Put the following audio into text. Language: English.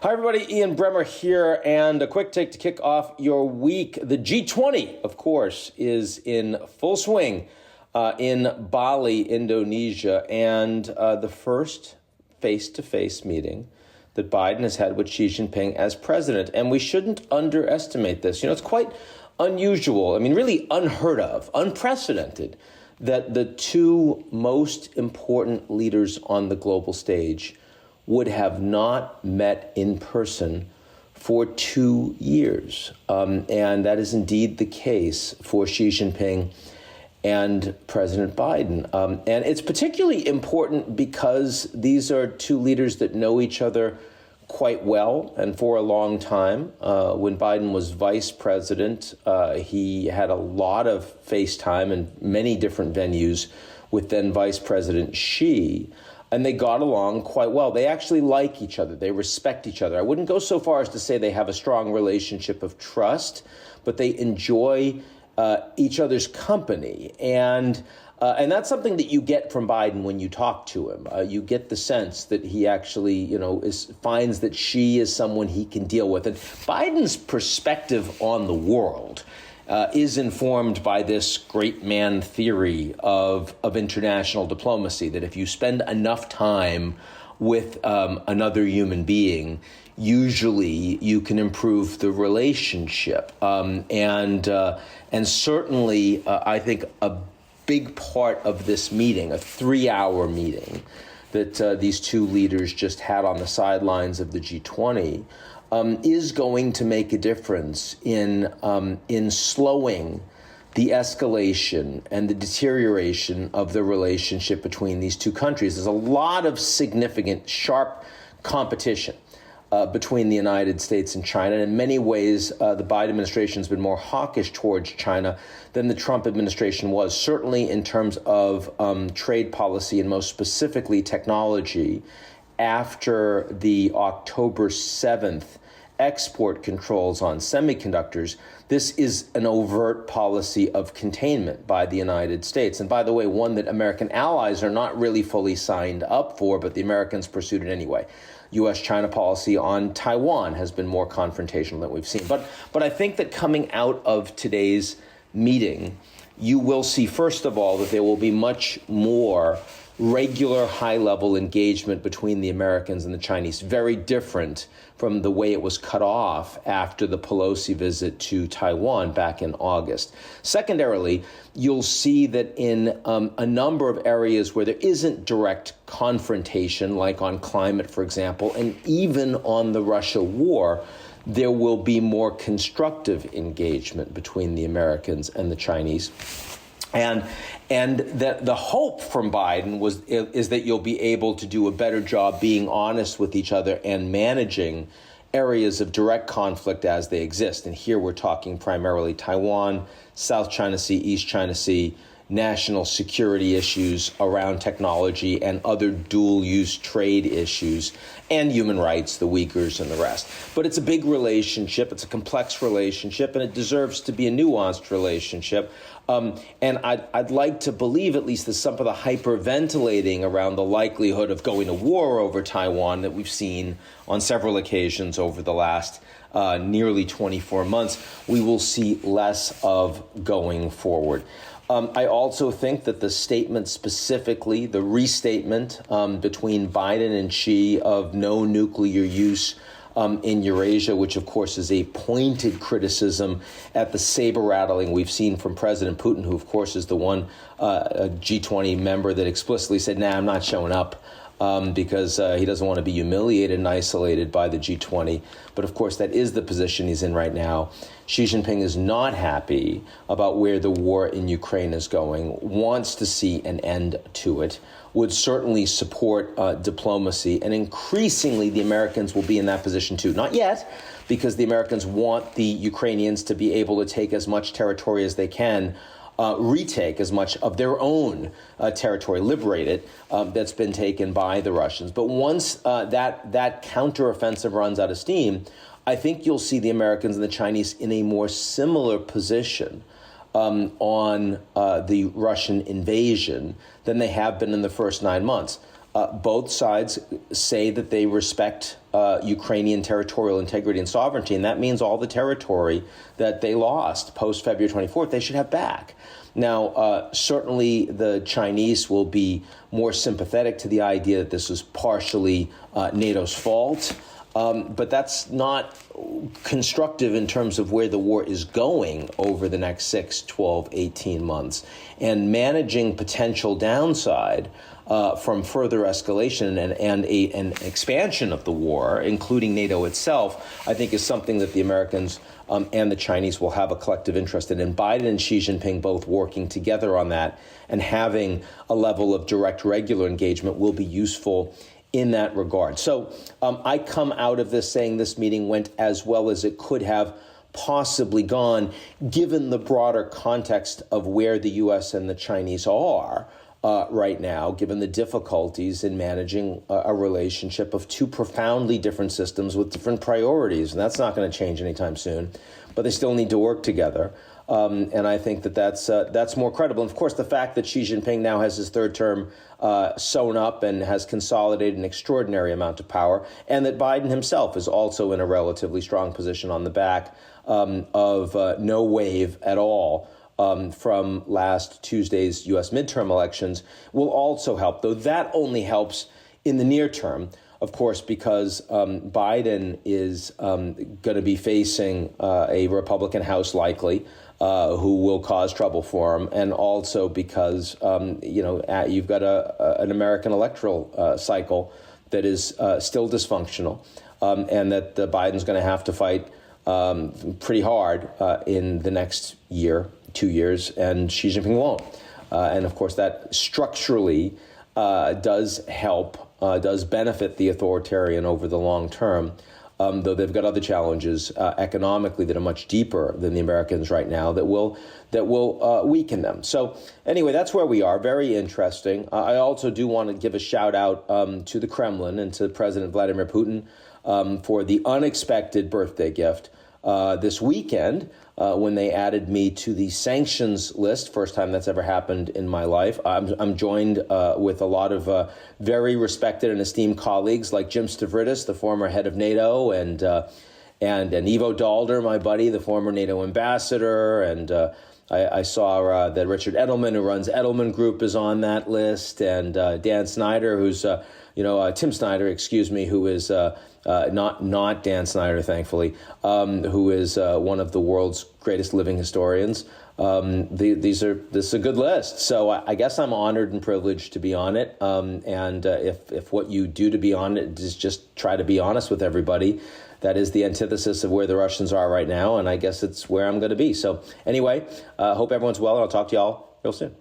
Hi, everybody. Ian Bremmer here, and a quick take to kick off your week. The G20, of course, is in full swing in Bali, Indonesia, and the first face-to-face meeting that Biden has had with Xi Jinping as president. And we shouldn't underestimate this. You know, it's quite unusual, really unheard of, unprecedented, that the two most important leaders on the global stage would have not met in person for 2 years. And that is indeed the case for Xi Jinping and President Biden. And it's particularly important because these are two leaders that know each other quite well and for a long time. When Biden was vice president, he had a lot of face time in many different venues with then Vice President Xi. And they got along quite well. They actually like each other. They respect each other. I wouldn't go so far as to say they have a strong relationship of trust, but they enjoy each other's company. And that's something that you get from Biden when you talk to him. You get the sense that he actually, finds that Xi is someone he can deal with. And Biden's perspective on the world is informed by this great man theory of international diplomacy, that if you spend enough time with another human being, usually you can improve the relationship. And certainly, I think a big part of this meeting, a 3-hour meeting that these two leaders just had on the sidelines of the G20, is going to make a difference in slowing the escalation and the deterioration of the relationship between these two countries. There's a lot of significant, sharp competition between the United States and China. And in many ways, the Biden administration has been more hawkish towards China than the Trump administration was, certainly in terms of trade policy and most specifically technology. After the October 7th export controls on semiconductors, this is an overt policy of containment by the United States. And by the way, one that American allies are not really fully signed up for, but the Americans pursued it anyway. U.S.-China policy on Taiwan has been more confrontational than we've seen. But I think that coming out of today's meeting, you will see, first of all, that there will be much more regular high-level engagement between the Americans and the Chinese, very different from the way it was cut off after the Pelosi visit to Taiwan back in August. Secondarily, you'll see that in a number of areas where there isn't direct confrontation, like on climate, for example, and even on the Russia war, there will be more constructive engagement between the Americans and the Chinese. And the hope from Biden is that you'll be able to do a better job being honest with each other and managing areas of direct conflict as they exist. And here we're talking primarily Taiwan, South China Sea, East China Sea, national security issues around technology and other dual-use trade issues, and human rights, the Uyghurs and the rest. But it's a big relationship, it's a complex relationship, and it deserves to be a nuanced relationship. And I'd like to believe at least that some of the hyperventilating around the likelihood of going to war over Taiwan that we've seen on several occasions over the last nearly 24 months, we will see less of going forward. I also think that the statement specifically, the restatement between Biden and Xi of no nuclear use in Eurasia, which, of course, is a pointed criticism at the saber-rattling we've seen from President Putin, who, of course, is the one G20 member that explicitly said, nah, I'm not showing up because he doesn't want to be humiliated and isolated by the G20. But, of course, that is the position he's in right now. Xi Jinping is not happy about where the war in Ukraine is going, wants to see an end to it, would certainly support diplomacy. And increasingly, the Americans will be in that position, too. Not yet, because the Americans want the Ukrainians to be able to take as much territory as they can, retake as much of their own territory, liberate it, that's been taken by the Russians. But once that counteroffensive runs out of steam, I think you'll see the Americans and the Chinese in a more similar position on the Russian invasion than they have been in the first 9 months. Both sides say that they respect Ukrainian territorial integrity and sovereignty, and that means all the territory that they lost post-February 24th, they should have back. Now, certainly the Chinese will be more sympathetic to the idea that this was partially NATO's fault, but that's not constructive in terms of where the war is going over the next 6, 12, 18 months. And managing potential downside from further escalation and an expansion of the war, including NATO itself, I think is something that the Americans and the Chinese will have a collective interest in. And Biden and Xi Jinping both working together on that and having a level of direct, regular engagement will be useful in that regard. So I come out of this saying this meeting went as well as it could have possibly gone, given the broader context of where the U.S. and the Chinese are right now, given the difficulties in managing a relationship of two profoundly different systems with different priorities. And that's not going to change anytime soon, but they still need to work together. And I think that that's more credible. And of course, the fact that Xi Jinping now has his third term sewn up and has consolidated an extraordinary amount of power, and that Biden himself is also in a relatively strong position on the back of no wave at all from last Tuesday's U.S. midterm elections will also help, though that only helps in the near term, of course, because Biden is going to be facing a Republican House likely who will cause trouble for him, and also because, you've got an American electoral cycle that is still dysfunctional, and that Biden's going to have to fight pretty hard in the next year, 2 years, and Xi Jinping won't. And of course, that structurally does help, does benefit the authoritarian over the long term, though they've got other challenges economically that are much deeper than the Americans right now that will weaken them. So anyway, that's where we are. Very interesting. I also do want to give a shout out to the Kremlin and to President Vladimir Putin for the unexpected birthday gift this weekend, when they added me to the sanctions list. First time that's ever happened in my life. I'm joined with a lot of very respected and esteemed colleagues like Jim Stavridis, the former head of NATO, and Ivo Daalder, my buddy, the former NATO ambassador, and I saw that Richard Edelman, who runs Edelman Group, is on that list, and Dan Snyder, who's Tim Snyder, excuse me, who is not Dan Snyder, thankfully, who is one of the world's greatest living historians. This is a good list. So I guess I'm honored and privileged to be on it. And if what you do to be on it is just try to be honest with everybody, that is the antithesis of where the Russians are right now. And I guess it's where I'm going to be. So anyway, hope everyone's well, and I'll talk to y'all real soon.